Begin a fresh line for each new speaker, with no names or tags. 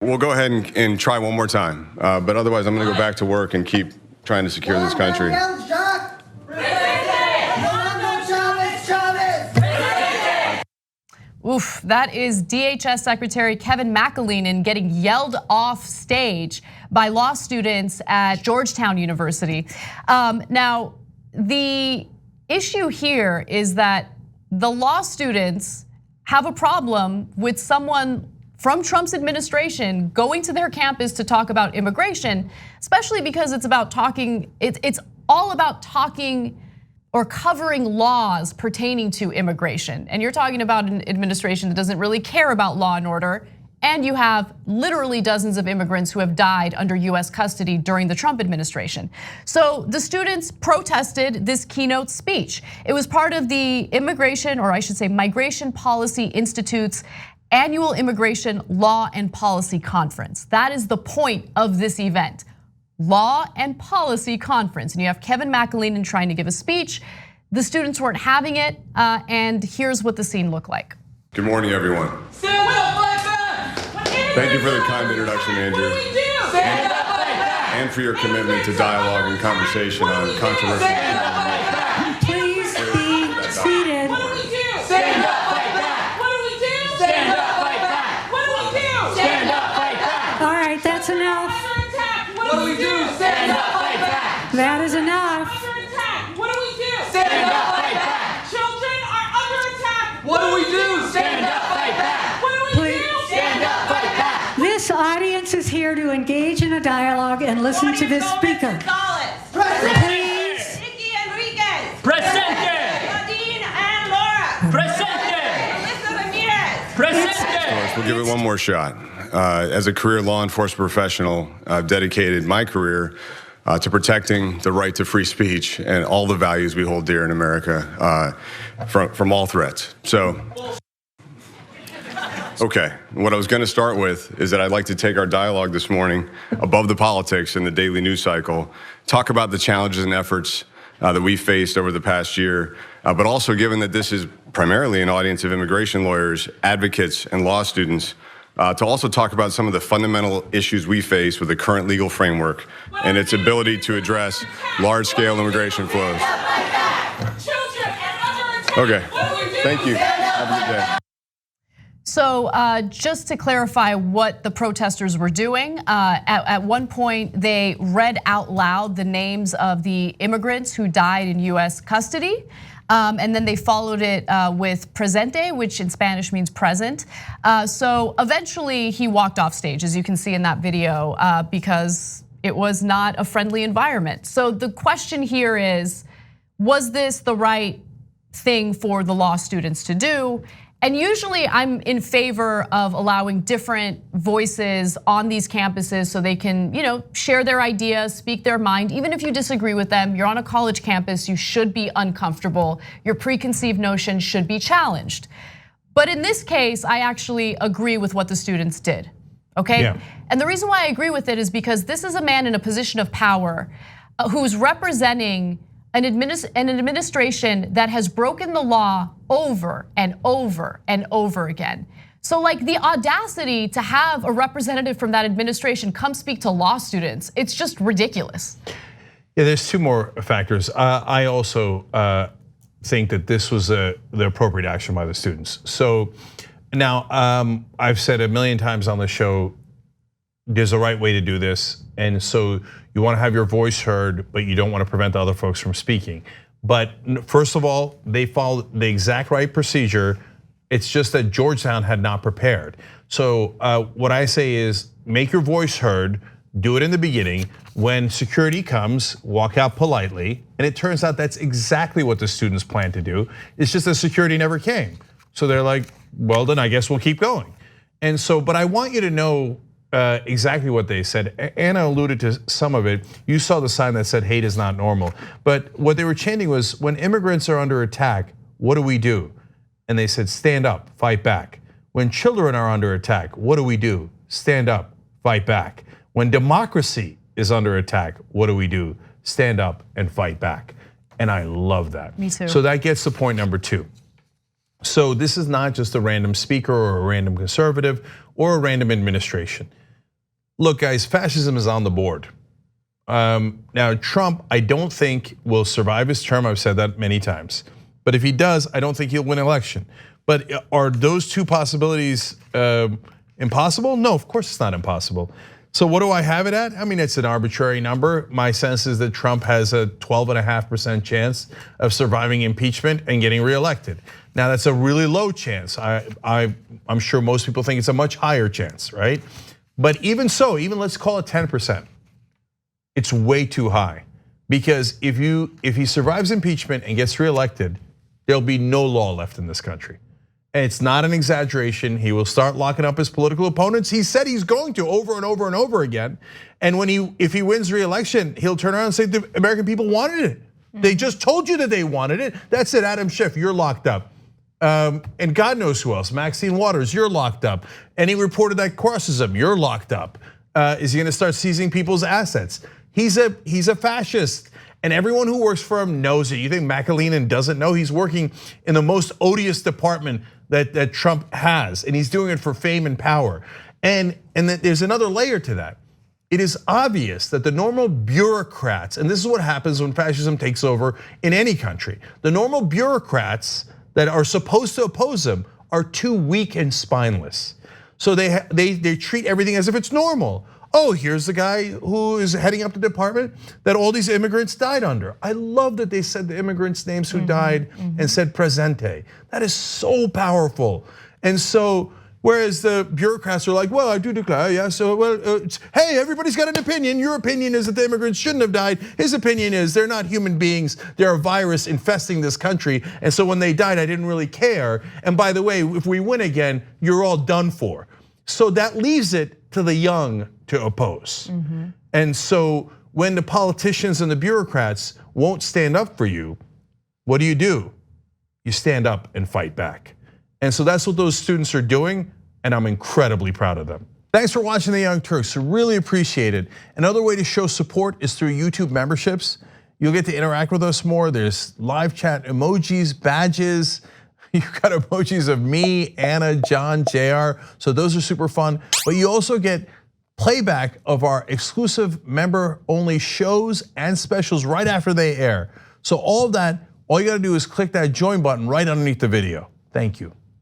We'll go ahead and try one more time, but otherwise I'm going to go back to work and keep trying to secure this country.
Oof, that is DHS Secretary Kevin McAleenan getting yelled off stage by law students at Georgetown University. Now, the issue here is that the law students have a problem with someone from Trump's administration going to their campus to talk about immigration, especially because it's about talking, it's all about talking or covering laws pertaining to immigration. And you're talking about an administration that doesn't really care about law and order, and you have literally dozens of immigrants who have died under US custody during the Trump administration. So the students protested this keynote speech. It was part of the Immigration, or I should say Migration Policy Institute's annual Immigration Law and Policy Conference. That is the point of this event. Law and Policy Conference, and you have Kevin McAleenan trying to give a speech. The students weren't having it, and here's what the scene looked like.
Good morning, everyone.
Stand up like that!
Thank you for the kind introduction, Andrew,
Stand up like that!
and for your commitment to dialogue and conversation on controversial issues.
Please be seated.
What do we do? Stand up like that! What do we do? Stand up like that! What do we do? Stand up like that!
All right, that's enough.
What do we do? Stand up like that!
That is enough.
Under attack! What do we do? Stand up like that! Children are under attack! What do we do? Stand up like that! What do we do? Stand up like that!
This audience is here to engage in a dialogue and listen to this speaker. Please.
Nikki Enriquez!
Presente!
Nadine and Laura!
Presente!
Melissa Ramirez!
Presente!
We'll give it one more shot. As a career law enforcement professional, I've dedicated my career to protecting the right to free speech and all the values we hold dear in America from all threats. So, okay, what I was going to start with is that I'd like to take our dialogue this morning above the politics and the daily news cycle, talk about the challenges and efforts that we faced over the past year, but also given that this is primarily an audience of immigration lawyers, advocates, and law students, to also talk about some of the fundamental issues we face with the current legal framework and its ability to address large-scale immigration flows. Okay, thank you. Have a good day.
So just to clarify what the protesters were doing, at one point they read out loud the names of the immigrants who died in US custody. And then they followed it with presente, which in Spanish means present. So eventually he walked off stage, as you can see in that video, because it was not a friendly environment. So the question here is, was this the right thing for the law students to do? And usually I'm in favor of allowing different voices on these campuses so they can, share their ideas, speak their mind. Even if you disagree with them, you're on a college campus, you should be uncomfortable. Your preconceived notions should be challenged. But in this case, I actually agree with what the students did, okay?
Yeah.
And the reason why I agree with it is because this is a man in a position of power who's representing an administration that has broken the law over and over and over again. So like the audacity to have a representative from that administration come speak to law students, it's just ridiculous.
Yeah, there's two more factors. I also think that this was the appropriate action by the students. So now I've said a million times on the show, there's a right way to do this. And so you want to have your voice heard, but you don't want to prevent the other folks from speaking. But first of all, they followed the exact right procedure. It's just that Georgetown had not prepared. So what I say is make your voice heard, do it in the beginning. When security comes, walk out politely. And it turns out that's exactly what the students planned to do. It's just that security never came. So they're like, well, then I guess we'll keep going. And so, but I want you to know exactly what they said. Anna alluded to some of it. You saw the sign that said hate is not normal. But what they were chanting was, when immigrants are under attack, what do we do? And they said, stand up, fight back. When children are under attack, what do we do? Stand up, fight back. When democracy is under attack, what do we do? Stand up and fight back. And I love that.
Me too.
So that gets to point number two. So this is not just a random speaker or a random conservative or a random administration. look, guys, fascism is on the board. Now, Trump, I don't think will survive his term. I've said that many times. But if he does, I don't think he'll win an election. But are those two possibilities impossible? No, of course it's not impossible. So what do I have it at? I mean, it's an arbitrary number. My sense is that Trump has a 12.5% chance of surviving impeachment and getting reelected. Now, that's a really low chance. I'm sure most people think it's a much higher chance, right? But even so, even let's call it 10%. It's way too high, because if he survives impeachment and gets reelected, there'll be no law left in this country. And it's not an exaggeration. He will start locking up his political opponents. He said he's going to over and over and over again. And if he wins re-election, he'll turn around and say the American people wanted it. They just told you that they wanted it. That's it, Adam Schiff, you're locked up. And God knows who else, Maxine Waters, you're locked up. Any reporter that crosses him, you're locked up. Is he gonna start seizing people's assets? He's a fascist. And everyone who works for him knows it. You think McAleenan doesn't know? He's working in the most odious department that Trump has, and he's doing it for fame and power. And then there's another layer to that. It is obvious that the normal bureaucrats, and this is what happens when fascism takes over in any country, the normal bureaucrats that are supposed to oppose him are too weak and spineless. So they treat everything as if it's normal. Oh, here's the guy who is heading up the department that all these immigrants died under. I love that they said the immigrants' names who died and said presente. That is so powerful. And so, whereas the bureaucrats are like, well, I do declare, yeah, so, well, hey, everybody's got an opinion. Your opinion is that the immigrants shouldn't have died. His opinion is they're not human beings. They're a virus infesting this country. And so when they died, I didn't really care. And by the way, if we win again, you're all done for. So that leaves it to the young to oppose. And so when the politicians and the bureaucrats won't stand up for you, what do? You stand up and fight back. And so that's what those students are doing, and I'm incredibly proud of them. Thanks for watching The Young Turks, really appreciate it. Another way to show support is through YouTube memberships. You'll get to interact with us more. There's live chat emojis, badges. You've got emojis of me, Anna, John, JR, so those are super fun. But you also get playback of our exclusive member-only shows and specials right after they air. So all of that, all you gotta do is click that join button right underneath the video. Thank you.